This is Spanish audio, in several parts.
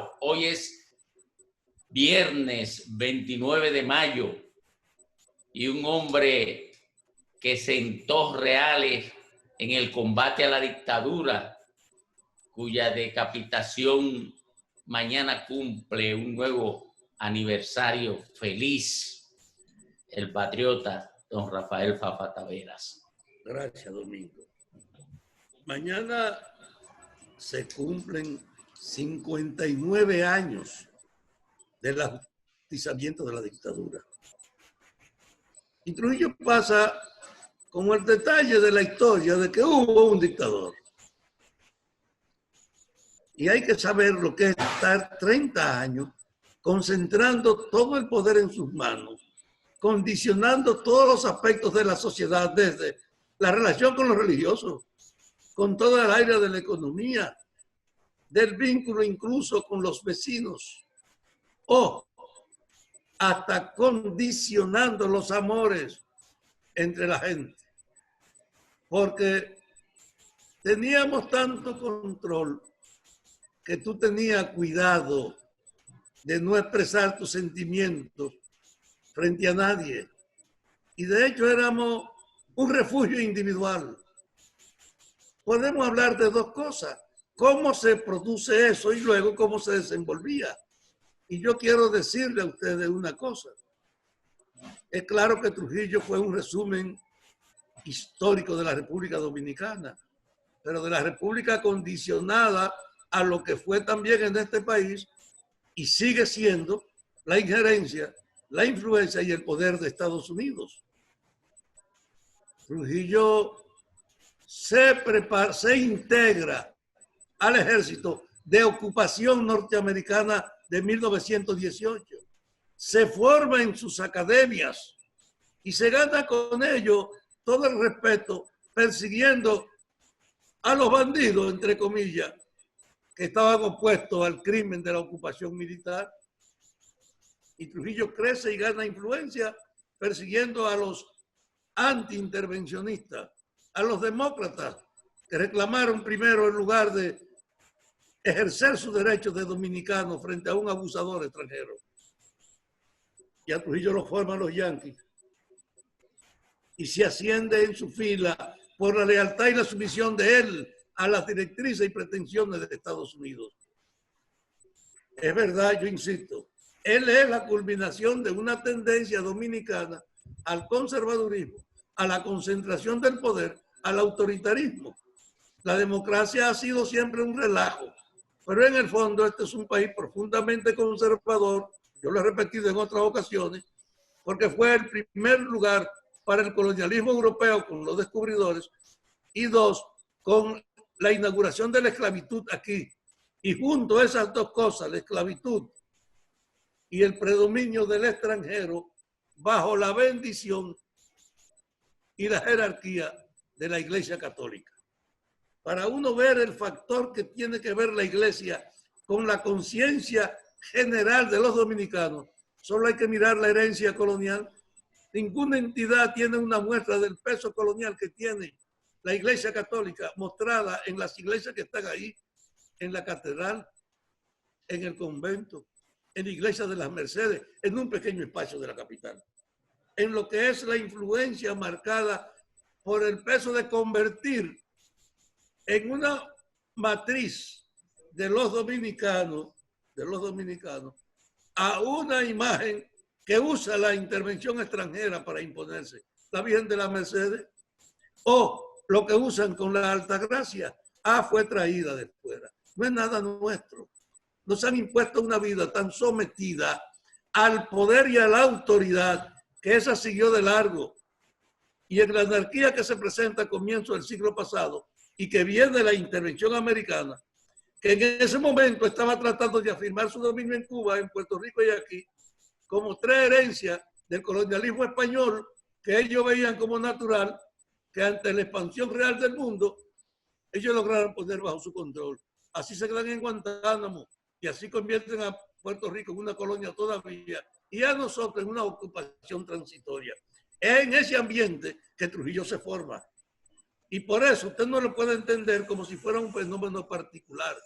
Wow, hoy es viernes 29 de mayo y un hombre que sentó reales en el combate a la dictadura, cuya decapitación mañana cumple un nuevo aniversario feliz, el patriota don Rafael Fafa Taveras. Gracias, Domingo. Mañana se cumplen 59 años del ajusticiamiento de la dictadura. Y Trujillo pasa como el detalle de la historia de que hubo un dictador. Y hay que saber lo que es estar 30 años concentrando todo el poder en sus manos, condicionando todos los aspectos de la sociedad, desde la relación con los religiosos, con toda el área de la economía, del vínculo incluso con los vecinos, o hasta condicionando los amores entre la gente. Porque teníamos tanto control que tú tenías cuidado de no expresar tus sentimientos frente a nadie. Y de hecho éramos un refugio individual. Podemos hablar de dos cosas: cómo se produce eso y luego cómo se desenvolvía. Y yo quiero decirle a ustedes una cosa. Es claro que Trujillo fue un resumen histórico de la República Dominicana, pero de la República condicionada a lo que fue también en este país y sigue siendo la injerencia, la influencia y el poder de Estados Unidos. Trujillo se integra al ejército de ocupación norteamericana de 1918. Se forma en sus academias y se gana con ello todo el respeto, persiguiendo a los bandidos, entre comillas, que estaban opuestos al crimen de la ocupación militar. Y Trujillo crece y gana influencia persiguiendo a los antiintervencionistas, a los demócratas que reclamaron primero el lugar de ejercer sus derechos de dominicano frente a un abusador extranjero. Y a Trujillo lo forman los yanquis. Y se asciende en su fila por la lealtad y la sumisión de él a las directrices y pretensiones de Estados Unidos. Es verdad, yo insisto, él es la culminación de una tendencia dominicana al conservadurismo, a la concentración del poder, al autoritarismo. La democracia ha sido siempre un relajo, pero en el fondo este es un país profundamente conservador. Yo lo he repetido en otras ocasiones, porque fue el primer lugar para el colonialismo europeo con los descubridores, y dos, con la inauguración de la esclavitud aquí. Y junto a esas dos cosas, la esclavitud y el predominio del extranjero, bajo la bendición y la jerarquía de la Iglesia Católica. Para uno ver el factor que tiene que ver la Iglesia con la conciencia general de los dominicanos, solo hay que mirar la herencia colonial. Ninguna entidad tiene una muestra del peso colonial que tiene la Iglesia Católica, mostrada en las iglesias que están ahí, en la catedral, en el convento, en la iglesia de las Mercedes, en un pequeño espacio de la capital. En lo que es la influencia marcada por el peso de convertir en una matriz de los dominicanos a una imagen que usa la intervención extranjera para imponerse. La Virgen de las Mercedes, o lo que usan con la Altagracia, fue traída de fuera. No es nada nuestro. Nos han impuesto una vida tan sometida al poder y a la autoridad que esa siguió de largo. Y en la anarquía que se presenta a comienzos del siglo pasado y que viene de la intervención americana, que en ese momento estaba tratando de afirmar su dominio en Cuba, en Puerto Rico y aquí, como tres herencias del colonialismo español que ellos veían como natural, que ante la expansión real del mundo, ellos lograron poner bajo su control. Así se quedan en Guantánamo y así convierten a Puerto Rico en una colonia todavía y a nosotros en una ocupación transitoria. Es en ese ambiente que Trujillo se forma. Y por eso usted no lo puede entender como si fuera un fenómeno particular.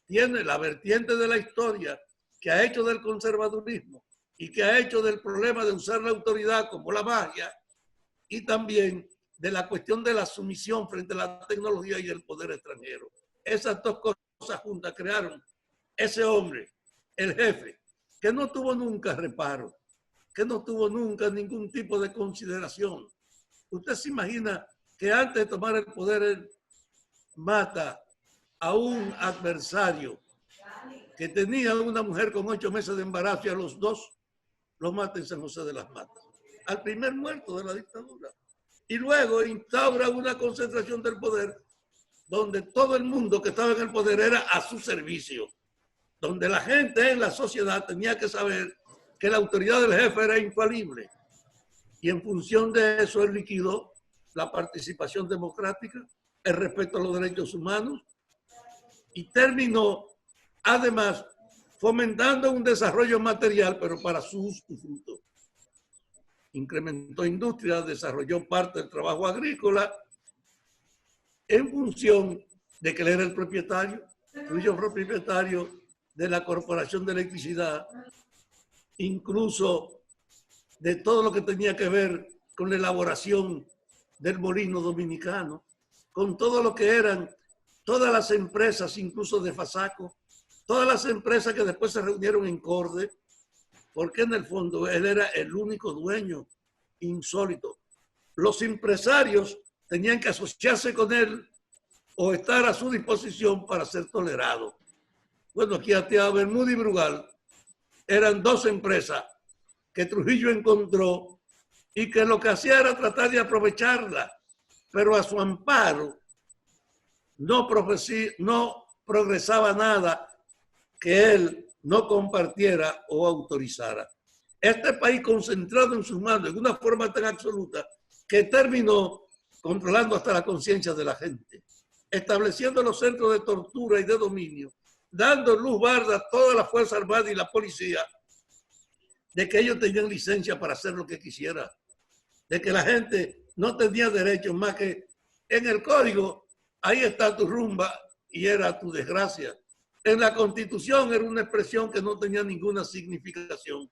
tiene la vertiente de la historia que ha hecho del conservadurismo y que ha hecho del problema de usar la autoridad como la magia, y también de la cuestión de la sumisión frente a la tecnología y el poder extranjero. Esas dos cosas juntas crearon ese hombre, el jefe, que no tuvo nunca reparo, que no tuvo nunca ningún tipo de consideración. Usted se imagina que antes de tomar el poder, él mata a un adversario que tenía una mujer con 8 meses de embarazo, y a los 2 los mata en San José de las Matas, al primer muerto de la dictadura. Y luego instaura una concentración del poder donde todo el mundo que estaba en el poder era a su servicio, donde la gente en la sociedad tenía que saber que la autoridad del jefe era infalible. Y en función de eso él liquidó la participación democrática, el respeto a los derechos humanos, y terminó además fomentando un desarrollo material, pero para su fruto. Incrementó industria, desarrolló parte del trabajo agrícola en función de que él era el propietario. Trujillo fue propietario de la Corporación de Electricidad, incluso de todo lo que tenía que ver con la elaboración del molino dominicano, con todo lo que eran todas las empresas, incluso de Fasaco, todas las empresas que después se reunieron en Corde, porque en el fondo él era el único dueño insólito. Los empresarios tenían que asociarse con él o estar a su disposición para ser tolerados. Bueno, aquí a Bermúdez y Brugal eran 2 empresas que Trujillo encontró y que lo que hacía era tratar de aprovecharla, pero a su amparo no progresaba nada que él no compartiera o autorizara. Este país concentrado en sus manos de una forma tan absoluta que terminó controlando hasta la conciencia de la gente, estableciendo los centros de tortura y de dominio, dando luz verde a toda la Fuerza Armada y la policía de que ellos tenían licencia para hacer lo que quisieran, de que la gente no tenía derecho más que en el código, ahí está tu rumba y era tu desgracia. En la Constitución era una expresión que no tenía ninguna significación.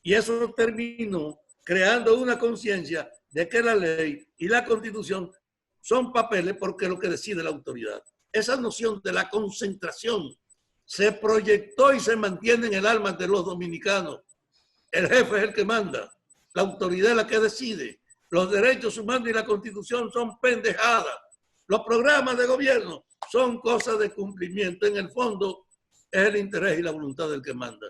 Y eso terminó creando una conciencia de que la ley y la Constitución son papeles porque es lo que decide la autoridad. Esa noción de la concentración se proyectó y se mantiene en el alma de los dominicanos. El jefe es el que manda, la autoridad es la que decide. Los derechos humanos y la Constitución son pendejadas. Los programas de gobierno son cosas de cumplimiento. En el fondo es el interés y la voluntad del que manda.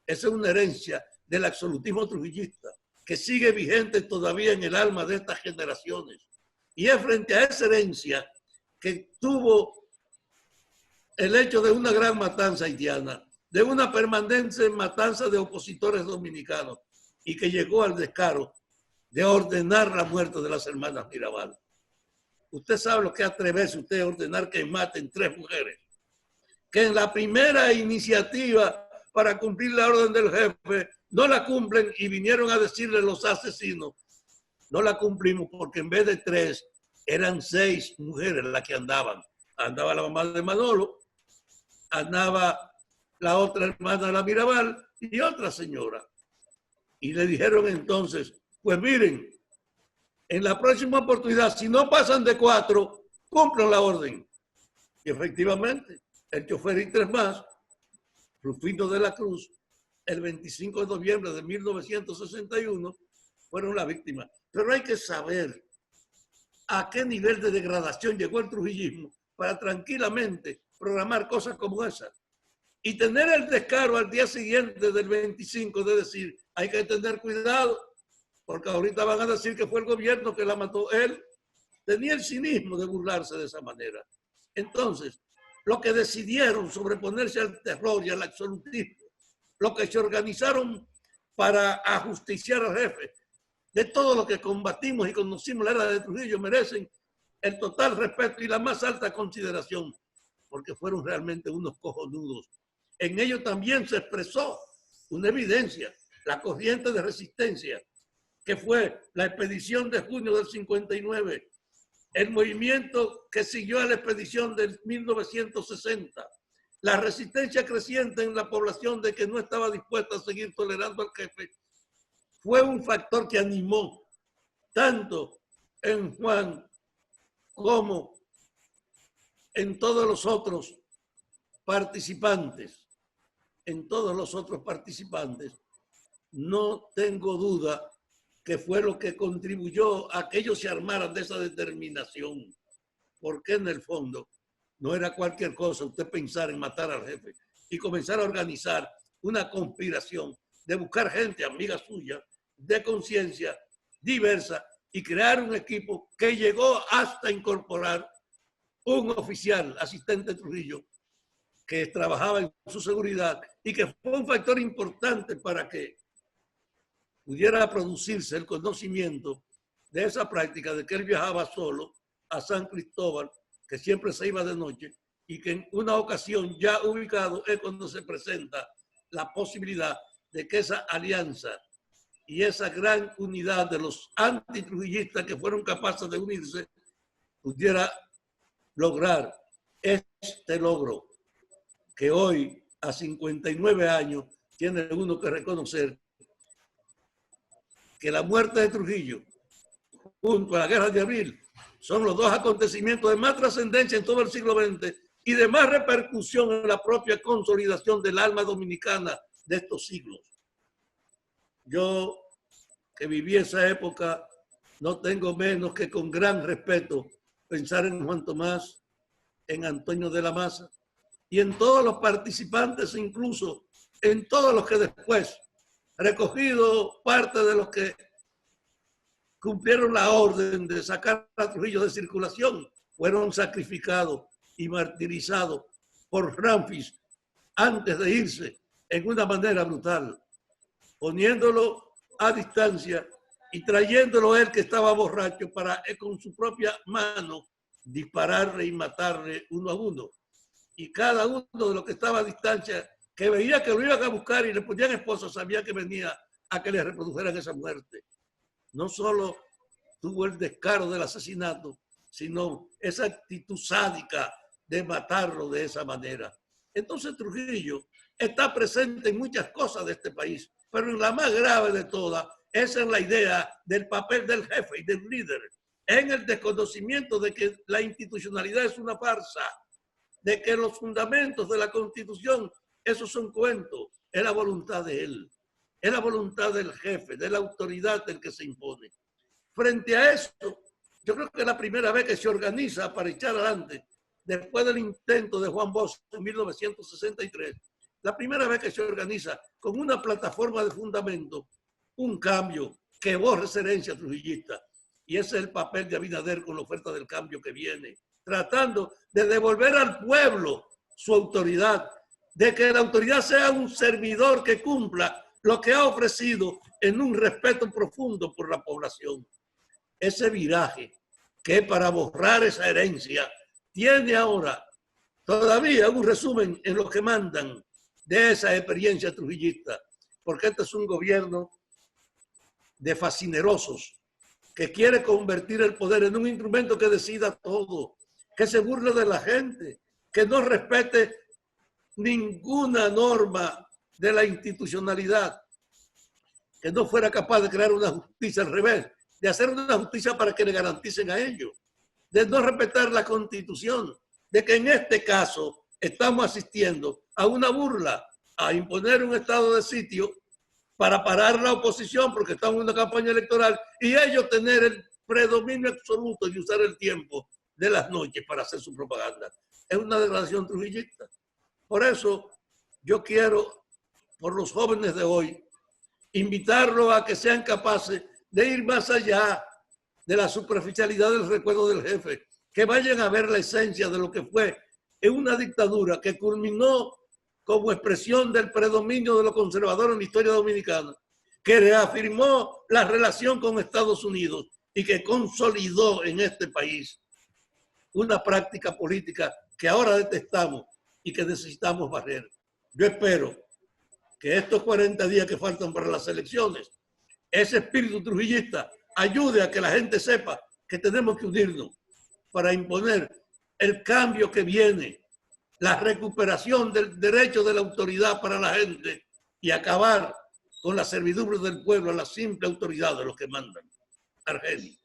Esa es una herencia del absolutismo trujillista que sigue vigente todavía en el alma de estas generaciones. Y es frente a esa herencia que tuvo el hecho de una gran matanza haitiana, de una permanente matanza de opositores dominicanos, y que llegó al descaro de ordenar la muerte de las hermanas Mirabal. Usted sabe lo que atreverse usted a ordenar que maten 3 mujeres, que en la primera iniciativa para cumplir la orden del jefe no la cumplen y vinieron a decirle los asesinos, no la cumplimos porque en vez de 3 eran 6 mujeres las que andaban. Andaba la mamá de Manolo, andaba la otra hermana de la Mirabal y otra señora. Y le dijeron entonces, pues miren, en la próxima oportunidad, si no pasan de 4, cumplan la orden. Y efectivamente, el chofer y 3 más, Rufino de la Cruz, el 25 de noviembre de 1961, fueron las víctimas. Pero hay que saber a qué nivel de degradación llegó el trujillismo para tranquilamente programar cosas como esas. Y tener el descaro al día siguiente del 25 de decir, hay que tener cuidado, porque ahorita van a decir que fue el gobierno que la mató. Él tenía el cinismo de burlarse de esa manera. Entonces, lo que decidieron sobreponerse al terror y al absolutismo, lo que se organizaron para ajusticiar al jefe, de todo lo que combatimos y conocimos la era de Trujillo, merecen el total respeto y la más alta consideración, porque fueron realmente unos cojonudos. En ello también se expresó una evidencia, la corriente de resistencia, que fue la expedición de junio del 59, el movimiento que siguió a la expedición del 1960, la resistencia creciente en la población de que no estaba dispuesta a seguir tolerando al jefe fue un factor que animó tanto en Juan como en todos los otros participantes. En todos los otros participantes, no tengo duda que fue lo que contribuyó a que ellos se armaran de esa determinación, porque en el fondo no era cualquier cosa usted pensar en matar al jefe y comenzar a organizar una conspiración de buscar gente amiga suya, de conciencia diversa y crear un equipo que llegó hasta incorporar un oficial asistente de Trujillo que trabajaba en su seguridad y que fue un factor importante para que pudiera producirse el conocimiento de esa práctica de que él viajaba solo a San Cristóbal, que siempre se iba de noche, y que en una ocasión ya ubicado es cuando se presenta la posibilidad de que esa alianza y esa gran unidad de los antitrujillistas que fueron capaces de unirse pudiera lograr este logro que hoy, a 59 años, tiene uno que reconocer que la muerte de Trujillo junto a la Guerra de Abril son los dos acontecimientos de más trascendencia en todo el siglo XX y de más repercusión en la propia consolidación del alma dominicana de estos siglos. Yo, que viví esa época, no tengo menos que con gran respeto pensar en Juan Tomás, en Antonio de la Maza y en todos los participantes, incluso en todos los que después, recogido parte de los que cumplieron la orden de sacar a Trujillo de circulación, fueron sacrificados y martirizados por Ramfis antes de irse en una manera brutal, poniéndolo a distancia y trayéndolo él que estaba borracho para con su propia mano dispararle y matarle uno a uno. Y cada uno de los que estaba a distancia, que veía que lo iban a buscar y le ponían esposa, sabía que venía a que le reprodujeran esa muerte. No solo tuvo el descaro del asesinato, sino esa actitud sádica de matarlo de esa manera. Entonces Trujillo está presente en muchas cosas de este país, pero en la más grave de todas, esa es la idea del papel del jefe y del líder, en el desconocimiento de que la institucionalidad es una farsa, de que los fundamentos de la Constitución, esos son cuentos, es la voluntad de él, es la voluntad del jefe, de la autoridad del que se impone. Frente a esto, yo creo que es la primera vez que se organiza para echar adelante, después del intento de Juan Bosch en 1963, la primera vez que se organiza con una plataforma de fundamento, un cambio que borre esa herencia trujillista. Y ese es el papel de Abinader con la oferta del cambio que viene, tratando de devolver al pueblo su autoridad, de que la autoridad sea un servidor que cumpla lo que ha ofrecido en un respeto profundo por la población. Ese viraje que para borrar esa herencia tiene ahora todavía un resumen en lo que mandan de esa experiencia trujillista, porque este es un gobierno de fascinerosos que quiere convertir el poder en un instrumento que decida todo, que se burle de la gente, que no respete ninguna norma de la institucionalidad, que no fuera capaz de crear una justicia al revés, de hacer una justicia para que le garanticen a ellos, de no respetar la Constitución, de que en este caso estamos asistiendo a una burla, a imponer un estado de sitio para parar la oposición porque estamos en una campaña electoral y ellos tener el predominio absoluto y usar el tiempo de las noches para hacer su propaganda. Es una degradación trujillista. Por eso yo quiero, por los jóvenes de hoy, invitarlos a que sean capaces de ir más allá de la superficialidad del recuerdo del jefe, que vayan a ver la esencia de lo que fue en una dictadura que culminó como expresión del predominio de los conservadores en la historia dominicana, que reafirmó la relación con Estados Unidos y que consolidó en este país una práctica política que ahora detestamos y que necesitamos barrer. Yo espero que estos 40 días que faltan para las elecciones, ese espíritu trujillista ayude a que la gente sepa que tenemos que unirnos para imponer el cambio que viene la recuperación del derecho de la autoridad para la gente y acabar con la servidumbre del pueblo a la simple autoridad de los que mandan. Argenis.